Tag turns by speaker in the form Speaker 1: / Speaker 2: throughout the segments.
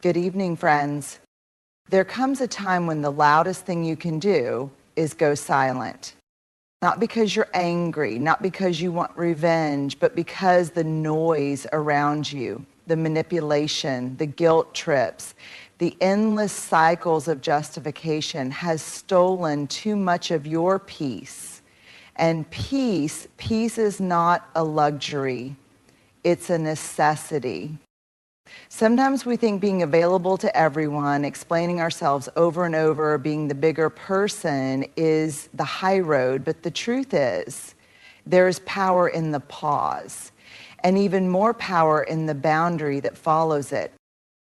Speaker 1: Good evening, friends. There comes a time when the loudest thing you can do is go silent. Not because you're angry, not because you want revenge, but because the noise around you, the manipulation, the guilt trips, the endless cycles of justification has stolen too much of your peace. And peace is not a luxury. It's a necessity. Sometimes we think being available to everyone, explaining ourselves over and over, being the bigger person is the high road, but the truth is there is power in the pause, and even more power in the boundary that follows it.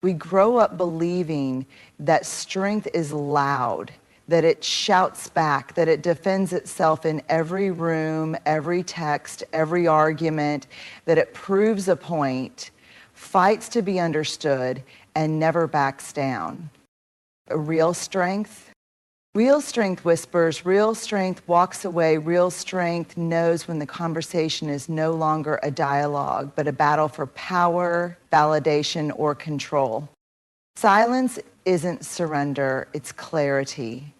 Speaker 1: We grow up believing that strength is loud, that it shouts back, that it defends itself in every room, every text, every argument, that it proves a point, fights to be understood, and never backs down. Real strength whispers, real strength walks away, real strength knows when the conversation is no longer a dialogue, but a battle for power, validation, or control. Silence isn't surrender, it's clarity.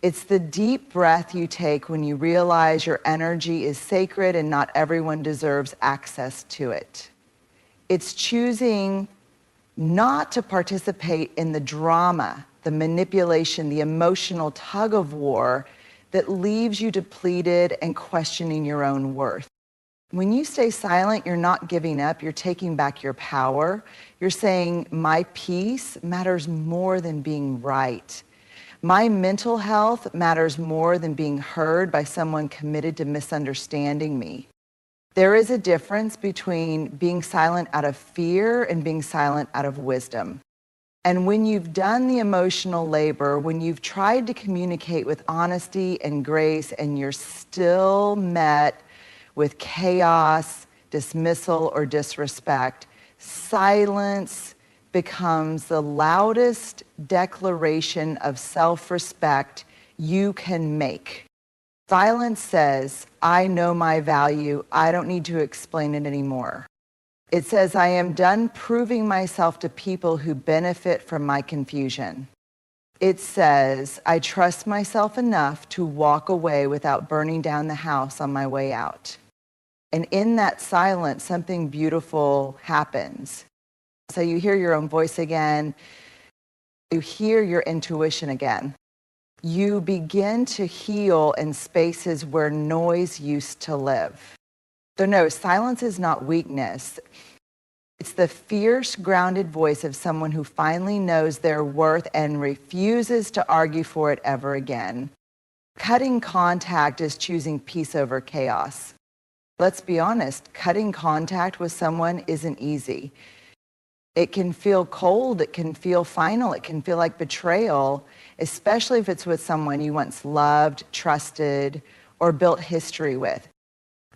Speaker 1: It's the deep breath you take when you realize your energy is sacred and not everyone deserves access to it. It's choosing not to participate in the drama, the manipulation, the emotional tug of war that leaves you depleted and questioning your own worth. When you stay silent, you're not giving up, you're taking back your power. You're saying, my peace matters more than being right. My mental health matters more than being heard by someone committed to misunderstanding me. There is a difference between being silent out of fear and being silent out of wisdom. And when you've done the emotional labor, when you've tried to communicate with honesty and grace and you're still met with chaos, dismissal, or disrespect, silence becomes the loudest declaration of self-respect you can make. Silence says, I know my value. I don't need to explain it anymore. It says, I am done proving myself to people who benefit from my confusion. It says, I trust myself enough to walk away without burning down the house on my way out. And in that silence, something beautiful happens. So you hear your own voice again. You hear your intuition again. You begin to heal in spaces where noise used to live. So no, silence is not weakness. It's the fierce, grounded voice of someone who finally knows their worth and refuses to argue for it ever again. Cutting contact is choosing peace over chaos. Let's be honest, cutting contact with someone isn't easy. It can feel cold, it can feel final, it can feel like betrayal, especially if it's with someone you once loved, trusted, or built history with.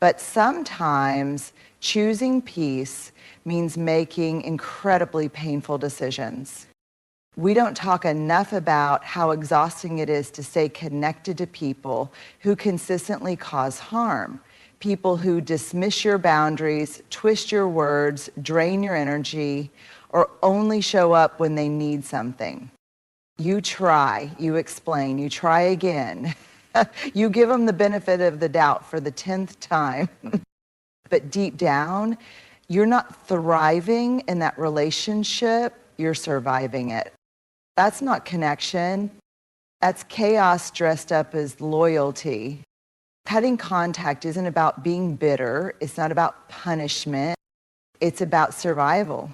Speaker 1: But sometimes choosing peace means making incredibly painful decisions. We don't talk enough about how exhausting it is to stay connected to people who consistently cause harm. People who dismiss your boundaries, twist your words, drain your energy, or only show up when they need something. You try, you explain, you try again. You give them the benefit of the doubt for the 10th time. But deep down, you're not thriving in that relationship, you're surviving it. That's not connection. That's chaos dressed up as loyalty. Cutting contact isn't about being bitter. It's not about punishment. It's about survival.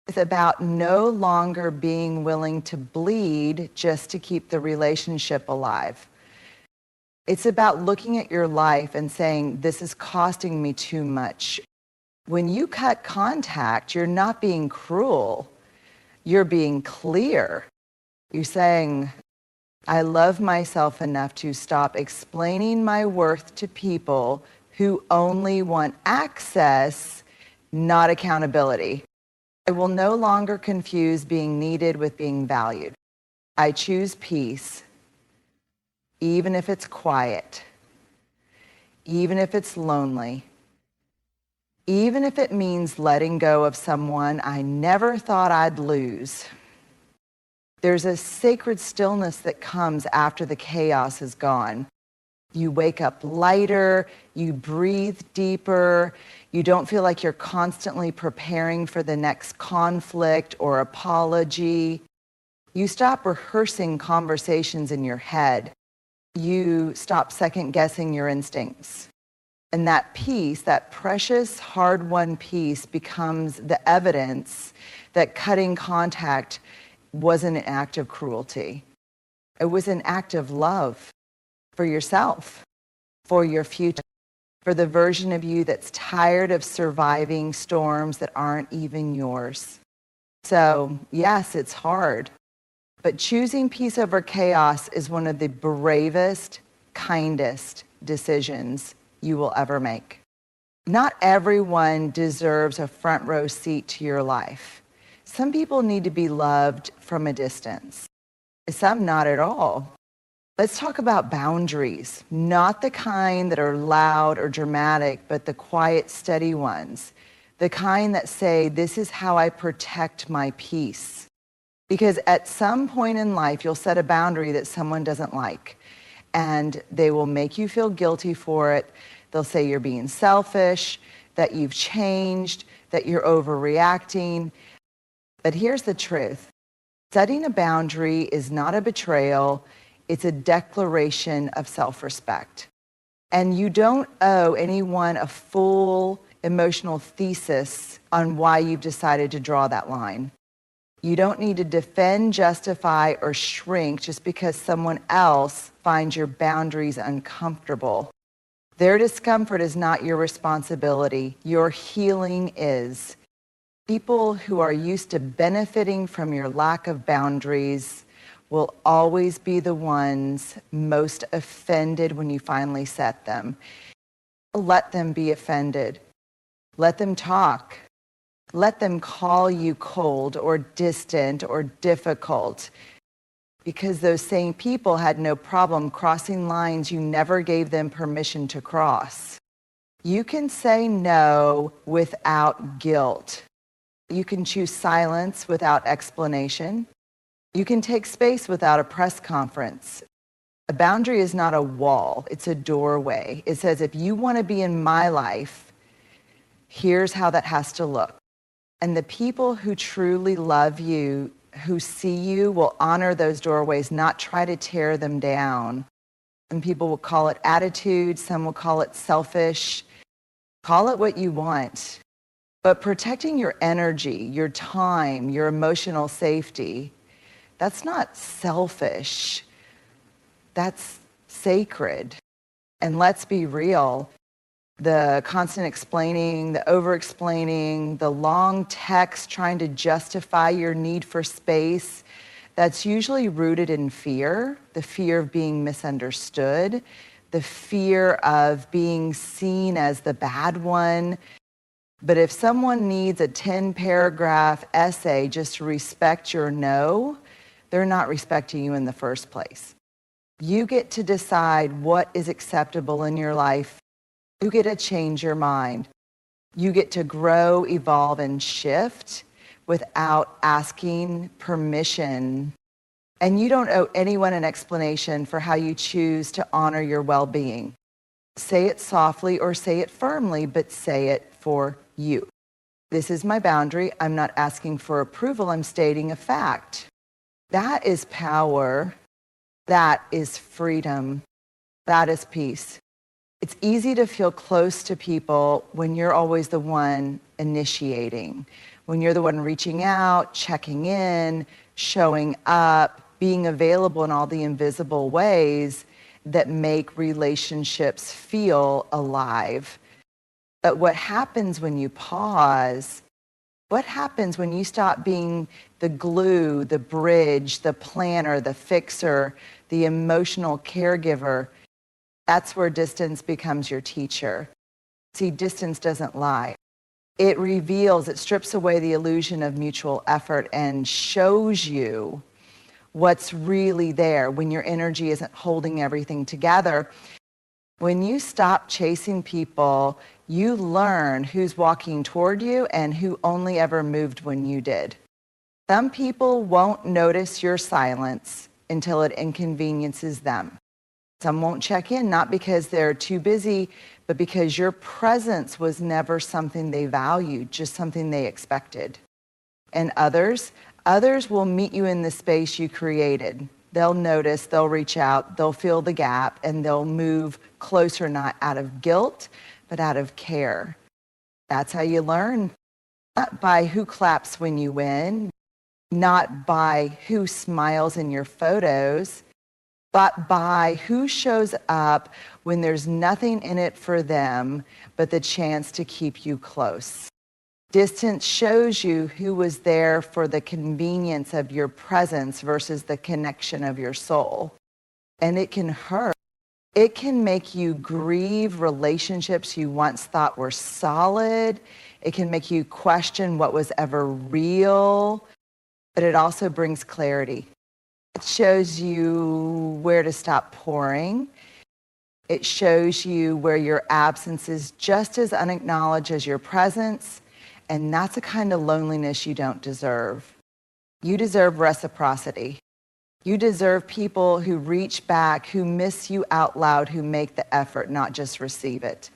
Speaker 1: It's about no longer being willing to bleed just to keep the relationship alive. It's about looking at your life and saying, this is costing me too much. When you cut contact, you're not being cruel. You're being clear. You're saying, I love myself enough to stop explaining my worth to people who only want access, not accountability. I will no longer confuse being needed with being valued. I choose peace, even if it's quiet, even if it's lonely, even if it means letting go of someone I never thought I'd lose. There's a sacred stillness that comes after the chaos is gone. You wake up lighter, you breathe deeper, you don't feel like you're constantly preparing for the next conflict or apology. You stop rehearsing conversations in your head. You stop second-guessing your instincts. And that peace, that precious, hard-won peace, becomes the evidence that cutting contact wasn't an act of cruelty. It was an act of love for yourself, for your future, for the version of you that's tired of surviving storms that aren't even yours. So, yes, it's hard, but choosing peace over chaos is one of the bravest, kindest decisions you will ever make. Not everyone deserves a front row seat to your life. Some people need to be loved from a distance. Some not at all. Let's talk about boundaries, not the kind that are loud or dramatic, but the quiet, steady ones. The kind that say, this is how I protect my peace. Because at some point in life, you'll set a boundary that someone doesn't like, and they will make you feel guilty for it. They'll say you're being selfish, that you've changed, that you're overreacting. But here's the truth. Setting a boundary is not a betrayal. It's a declaration of self-respect. And you don't owe anyone a full emotional thesis on why you've decided to draw that line. You don't need to defend, justify, or shrink just because someone else finds your boundaries uncomfortable. Their discomfort is not your responsibility. Your healing is. People who are used to benefiting from your lack of boundaries will always be the ones most offended when you finally set them. Let them be offended. Let them talk. Let them call you cold or distant or difficult, because those same people had no problem crossing lines you never gave them permission to cross. You can say no without guilt. You can choose silence without explanation. You can take space without a press conference. A boundary is not a wall, it's a doorway. It says, if you want to be in my life, here's how that has to look. And the people who truly love you, who see you, will honor those doorways, not try to tear them down. And people will call it attitude, some will call it selfish. Call it what you want. But protecting your energy, your time, your emotional safety, that's not selfish. That's sacred. And let's be real. The constant explaining, the over-explaining, the long text trying to justify your need for space, that's usually rooted in fear, the fear of being misunderstood, the fear of being seen as the bad one. But if someone needs a 10-paragraph essay just to respect your no, they're not respecting you in the first place. You get to decide what is acceptable in your life. You get to change your mind. You get to grow, evolve, and shift without asking permission. And you don't owe anyone an explanation for how you choose to honor your well-being. Say it softly or say it firmly, but say it for you. This is my boundary. I'm not asking for approval. I'm stating a fact. That is power. That is freedom. That is peace. It's easy to feel close to people when you're always the one initiating, when you're the one reaching out, checking in, showing up, being available in all the invisible ways that make relationships feel alive. But what happens when you pause? What happens when you stop being the glue, the bridge, the planner, the fixer, the emotional caregiver? That's where distance becomes your teacher. See, distance doesn't lie. It reveals, it strips away the illusion of mutual effort and shows you what's really there when your energy isn't holding everything together. When you stop chasing people, You learn who's walking toward you and who only ever moved when you did. Some people won't notice your silence until it inconveniences them. Some won't check in, not because they're too busy, but because your presence was never something they valued, just something they expected. And others will meet you in the space you created. They'll notice, they'll reach out, they'll fill the gap, and they'll move closer, not out of guilt, but out of care. That's how you learn. Not by who claps when you win, not by who smiles in your photos, but by who shows up when there's nothing in it for them but the chance to keep you close. Distance shows you who was there for the convenience of your presence versus the connection of your soul. And it can hurt. It can make you grieve relationships you once thought were solid. It can make you question what was ever real. But it also brings clarity. It shows you where to stop pouring. It shows you where your absence is just as unacknowledged as your presence. And that's a kind of loneliness you don't deserve. You deserve reciprocity. You deserve people who reach back, who miss you out loud, who make the effort, not just receive it.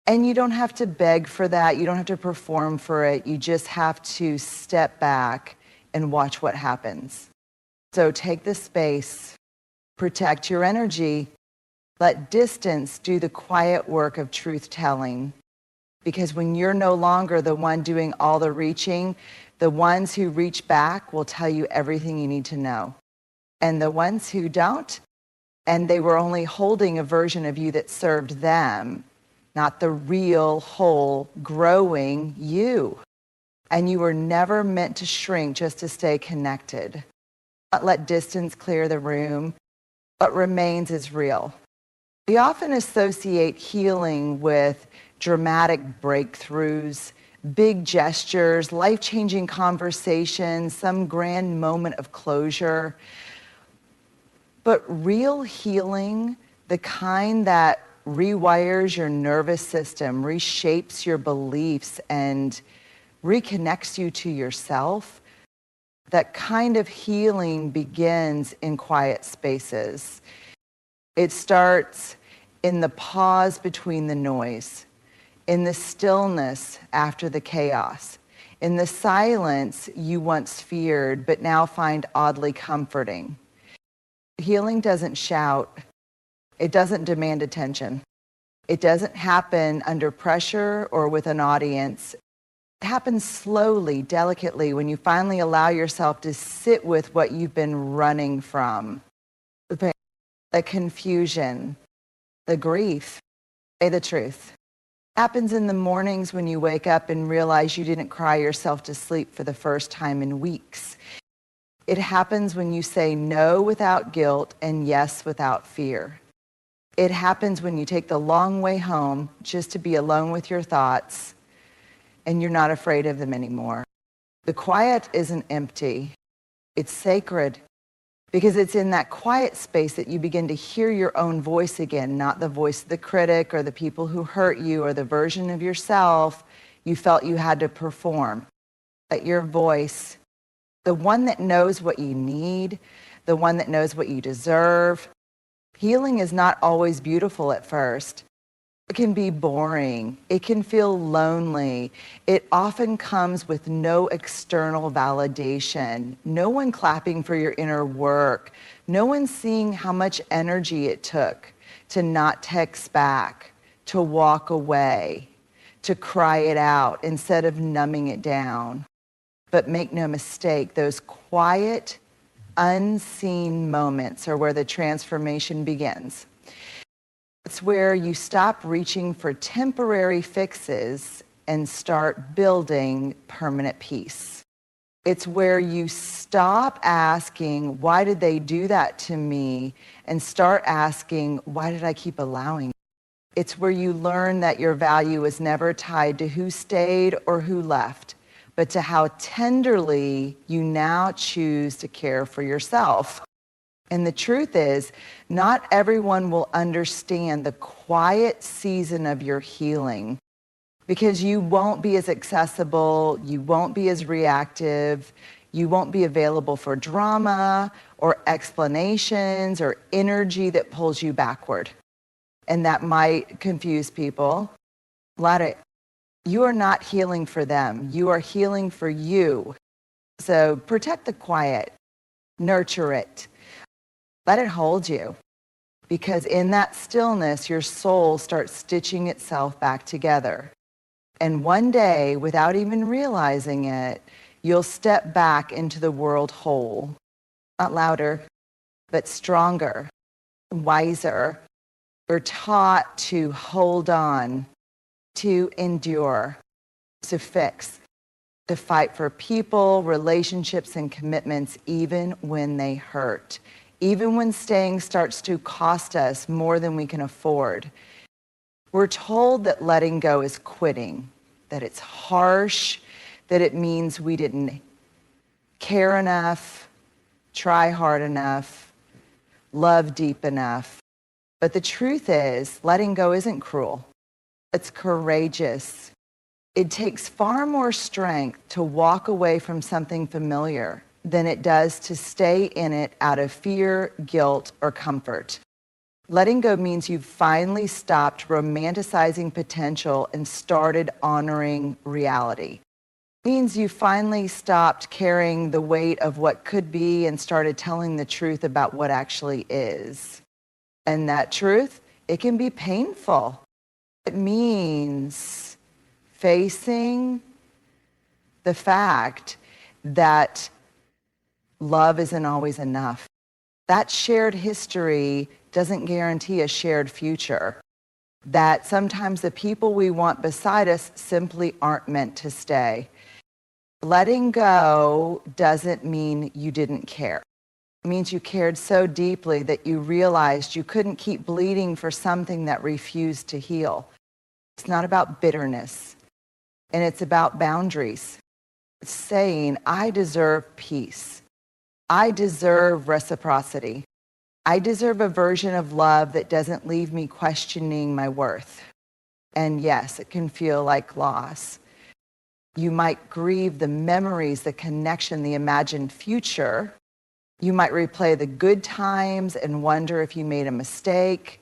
Speaker 1: And you don't have to beg for that. You don't have to perform for it. You just have to step back and watch what happens. So take the space, protect your energy, let distance do the quiet work of truth-telling. Because when you're no longer the one doing all the reaching, the ones who reach back will tell you everything you need to know. And the ones who don't, and they were only holding a version of you that served them, not the real, whole, growing you. And you were never meant to shrink just to stay connected. Not let distance clear the room. What remains is real. We often associate healing with dramatic breakthroughs, big gestures, life-changing conversations, some grand moment of closure. But real healing, the kind that rewires your nervous system, reshapes your beliefs, and reconnects you to yourself, that kind of healing begins in quiet spaces. It starts in the pause between the noise, in the stillness after the chaos, in the silence you once feared but now find oddly comforting. Healing doesn't shout. It doesn't demand attention. It doesn't happen under pressure or with an audience. It happens slowly, delicately, when you finally allow yourself to sit with what you've been running from. The pain, the confusion, the grief. Say the truth. It happens in the mornings when you wake up and realize you didn't cry yourself to sleep for the first time in weeks. It happens when you say no without guilt and yes without fear. It happens when you take the long way home just to be alone with your thoughts and you're not afraid of them anymore. The quiet isn't empty. It's sacred because it's in that quiet space that you begin to hear your own voice again, not the voice of the critic or the people who hurt you or the version of yourself you felt you had to perform. But your voice, the one that knows what you need, the one that knows what you deserve. Healing is not always beautiful at first. It can be boring. It can feel lonely. It often comes with no external validation. No one clapping for your inner work. No one seeing how much energy it took to not text back, to walk away, to cry it out instead of numbing it down. But make no mistake, those quiet, unseen moments are where the transformation begins. It's where you stop reaching for temporary fixes and start building permanent peace. It's where you stop asking, why did they do that to me? And start asking, why did I keep allowing it? It's where you learn that your value is never tied to who stayed or who left, but to how tenderly you now choose to care for yourself. And the truth is, not everyone will understand the quiet season of your healing. because you won't be as accessible, you won't be as reactive, you won't be available for drama or explanations or energy that pulls you backward. And that might confuse people. Let it. You are not healing for them. You are healing for you. So protect the quiet. Nurture it. Let it hold you. Because in that stillness, your soul starts stitching itself back together. And one day, without even realizing it, you'll step back into the world whole. Not louder, but stronger, wiser. We're taught to hold on, to endure, to fix, to fight for people, relationships, and commitments, even when they hurt, even when staying starts to cost us more than we can afford. We're told that letting go is quitting, that it's harsh, that it means we didn't care enough, try hard enough, love deep enough. But the truth is, letting go isn't cruel. It's courageous. It takes far more strength to walk away from something familiar than it does to stay in it out of fear, guilt, or comfort. Letting go means you've finally stopped romanticizing potential and started honoring reality. It means you finally stopped carrying the weight of what could be and started telling the truth about what actually is. And that truth, it can be painful. It means facing the fact that love isn't always enough. That shared history doesn't guarantee a shared future. That sometimes the people we want beside us simply aren't meant to stay. Letting go doesn't mean you didn't care. It means you cared so deeply that you realized you couldn't keep bleeding for something that refused to heal. It's not about bitterness, and it's about boundaries. It's saying, I deserve peace. I deserve reciprocity. I deserve a version of love that doesn't leave me questioning my worth. And yes, it can feel like loss. You might grieve the memories, the connection, the imagined future. You might replay the good times and wonder if you made a mistake.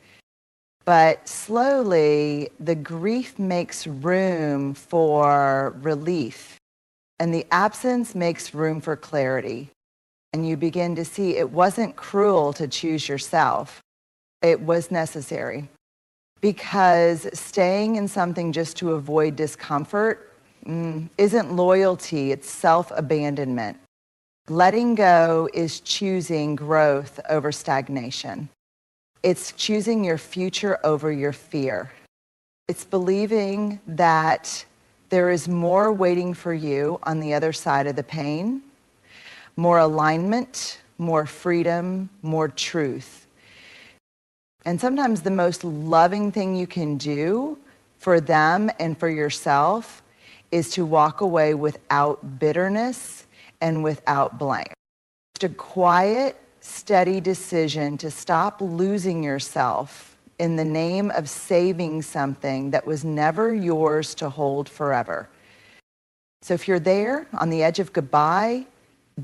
Speaker 1: But slowly, the grief makes room for relief. And the absence makes room for clarity. And you begin to see it wasn't cruel to choose yourself. It was necessary. Because staying in something just to avoid discomfort isn't loyalty, it's self-abandonment. Letting go is choosing growth over stagnation. It's choosing your future over your fear. It's believing that there is more waiting for you on the other side of the pain, more alignment, more freedom, more truth. And sometimes the most loving thing you can do for them and for yourself is to walk away without bitterness and without blame. Just a quiet, steady decision to stop losing yourself in the name of saving something that was never yours to hold forever. So if you're there on the edge of goodbye,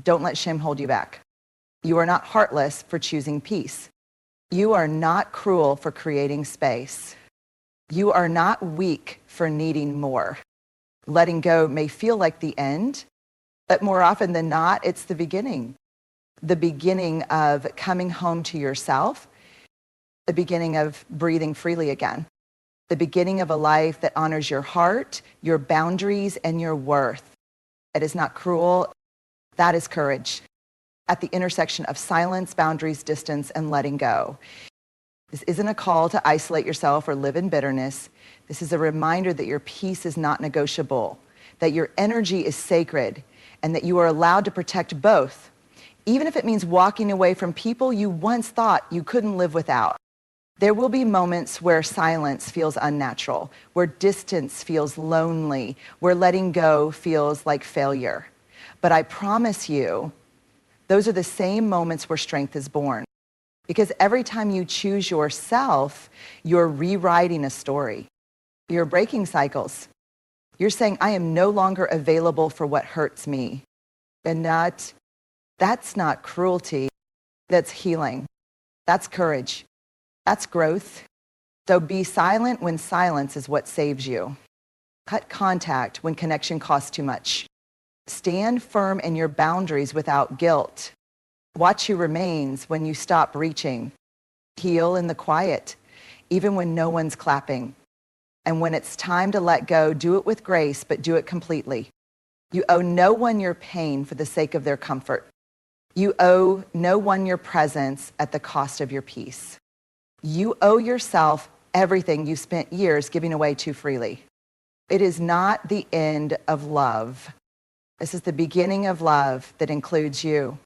Speaker 1: don't let shame hold you back. You are not heartless for choosing peace. You are not cruel for creating space. You are not weak for needing more. Letting go may feel like the end, but more often than not, it's the beginning. The beginning of coming home to yourself, the beginning of breathing freely again, the beginning of a life that honors your heart, your boundaries, and your worth. It is not cruel. That is courage at the intersection of silence, boundaries, distance, and letting go. This isn't a call to isolate yourself or live in bitterness. This is a reminder that your peace is not negotiable, that your energy is sacred, and that you are allowed to protect both, even if it means walking away from people you once thought you couldn't live without. There will be moments where silence feels unnatural, where distance feels lonely, where letting go feels like failure. But I promise you, those are the same moments where strength is born. Because every time you choose yourself, you're rewriting a story. You're breaking cycles. You're saying, I am no longer available for what hurts me. And that's not cruelty. That's healing. That's courage. That's growth. So be silent when silence is what saves you. Cut contact when connection costs too much. Stand firm in your boundaries without guilt. Watch who remains when you stop reaching. Heal in the quiet, even when no one's clapping. And when it's time to let go, do it with grace, but do it completely. You owe no one your pain for the sake of their comfort. You owe no one your presence at the cost of your peace. You owe yourself everything you spent years giving away too freely. It is not the end of love. This is the beginning of love that includes you.